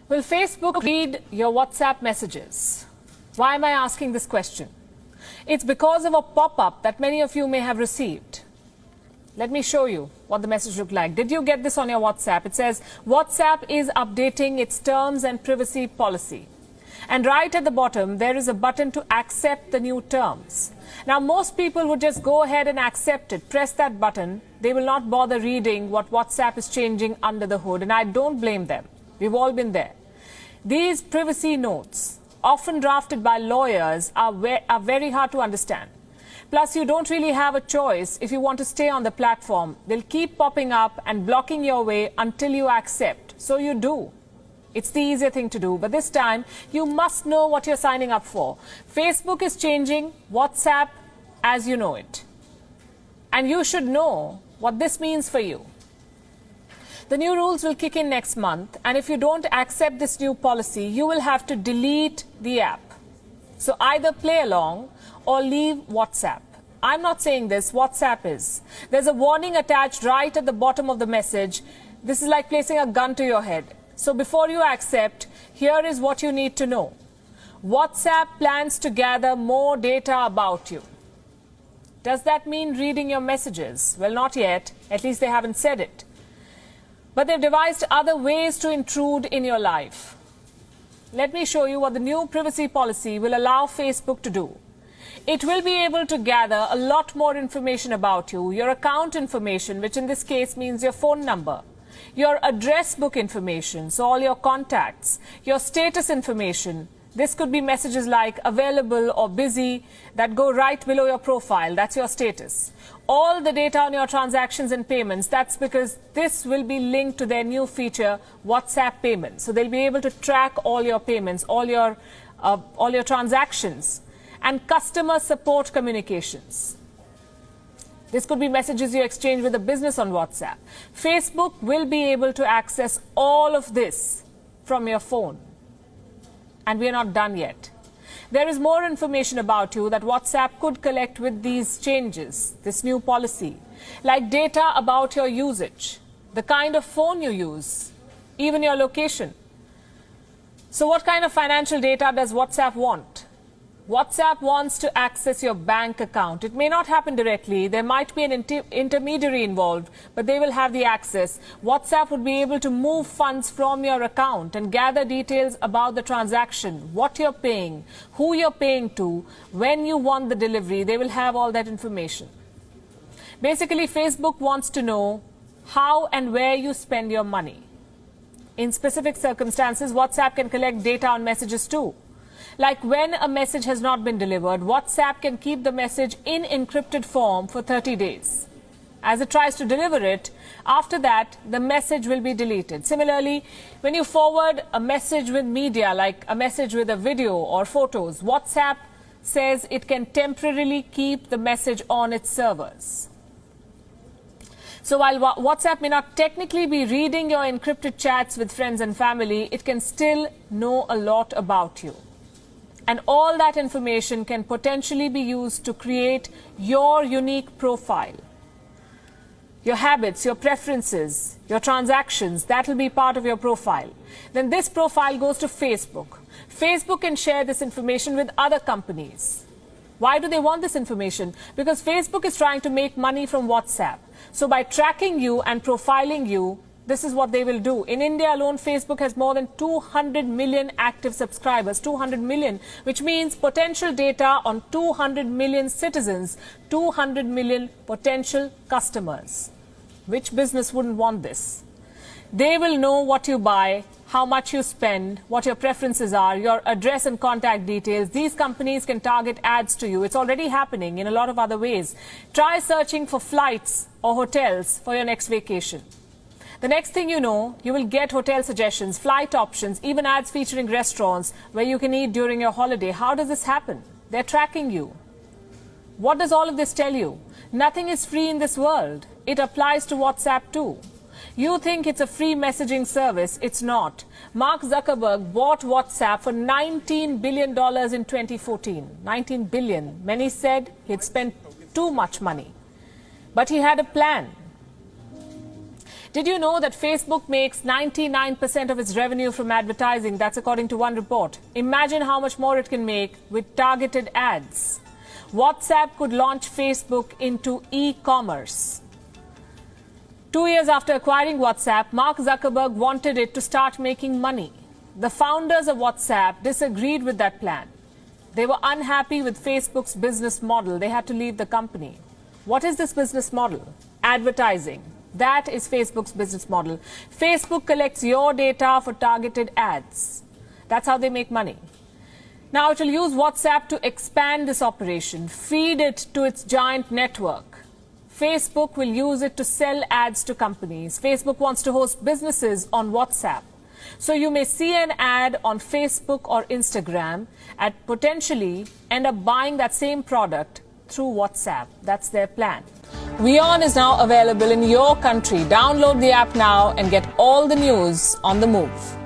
Will Facebook read your WhatsApp messages? Why am I asking this question? It's because of a pop-up that many of you may have received. Let me show you what the message looked like. Did you get this on your WhatsApp? It says, WhatsApp is updating its terms and privacy policy. And right at the bottom, there is a button to accept the new terms. Now, most people would just go ahead and accept it, press that button. They will not bother reading what WhatsApp is changing under the hood. And I don't blame them. We've all been there. These privacy notes, often drafted by lawyers, are very hard to understand. Plus, you don't really have a choice if you want to stay on the platform. They'll keep popping up and blocking your way until you accept. So you do. It's the easier thing to do. But this time, you must know what you're signing up for. Facebook is changing WhatsApp as you know it. And you should know what this means for you. The new rules will kick in next month, and if you don't accept this new policy, you will have to delete the app. So either play along or leave WhatsApp. I'm not saying this, WhatsApp is. There's a warning attached right at the bottom of the message. This is like placing a gun to your head. So before you accept, here is what you need to know. WhatsApp plans to gather more data about you. Does that mean reading your messages? Well, not yet. At least they haven't said it. But they've devised other ways to intrude in your life. Let me show you what the new privacy policy will allow Facebook to do. It will be able to gather a lot more information about you, your account information, which in this case means your phone number, your address book information, so all your contacts, your status information. This could be messages like available or busy that go right below your profile. That's your status. All the data on your transactions and payments, that's because this will be linked to their new feature, WhatsApp Payments. So they'll be able to track all your payments, all your transactions, and customer support communications. This could be messages you exchange with a business on WhatsApp. Facebook will be able to access all of this from your phone. And we are not done yet. There is more information about you that WhatsApp could collect with these changes, this new policy, like data about your usage, the kind of phone you use, even your location. So what kind of financial data does WhatsApp want? WhatsApp wants to access your bank account. It may not happen directly. There might be an intermediary involved, but they will have the access. WhatsApp would be able to move funds from your account and gather details about the transaction, what you're paying, who you're paying to, when you want the delivery. They will have all that information. Basically, Facebook wants to know how and where you spend your money. In specific circumstances, WhatsApp can collect data on messages too. Like when a message has not been delivered, WhatsApp can keep the message in encrypted form for 30 days. As it tries to deliver it, after that, the message will be deleted. Similarly, when you forward a message with media, like a message with a video or photos, WhatsApp says it can temporarily keep the message on its servers. So while WhatsApp may not technically be reading your encrypted chats with friends and family, it can still know a lot about you. And all that information can potentially be used to create your unique profile. Your habits, your preferences, your transactions, that will be part of your profile. Then this profile goes to Facebook. Facebook can share this information with other companies. Why do they want this information? Because Facebook is trying to make money from WhatsApp. So by tracking you and profiling you, this is what they will do. In India alone, Facebook has more than 200 million active subscribers, 200 million, which means potential data on 200 million citizens, 200 million potential customers. Which business wouldn't want this? They will know what you buy, how much you spend, what your preferences are, your address and contact details. These companies can target ads to you. It's already happening in a lot of other ways. Try searching for flights or hotels for your next vacation. The next thing you know, you will get hotel suggestions, flight options, even ads featuring restaurants where you can eat during your holiday. How does this happen? They're tracking you. What does all of this tell you? Nothing is free in this world. It applies to WhatsApp too. You think it's a free messaging service. It's not. Mark Zuckerberg bought WhatsApp for $19 billion in 2014. 19 billion. Many said he'd spent too much money. But he had a plan. Did you know that Facebook makes 99% of its revenue from advertising? That's according to one report. Imagine how much more it can make with targeted ads. WhatsApp could launch Facebook into e-commerce. 2 years after acquiring WhatsApp, Mark Zuckerberg wanted it to start making money. The founders of WhatsApp disagreed with that plan. They were unhappy with Facebook's business model. They had to leave the company. What is this business model? Advertising. That is Facebook's business model. Facebook collects your data for targeted ads. That's how they make money. Now it will use WhatsApp to expand this operation, feed it to its giant network. Facebook will use it to sell ads to companies. Facebook wants to host businesses on WhatsApp. So you may see an ad on Facebook or Instagram and potentially end up buying that same product through WhatsApp. That's their plan. WION is now available in your country. Download the app now and get all the news on the move.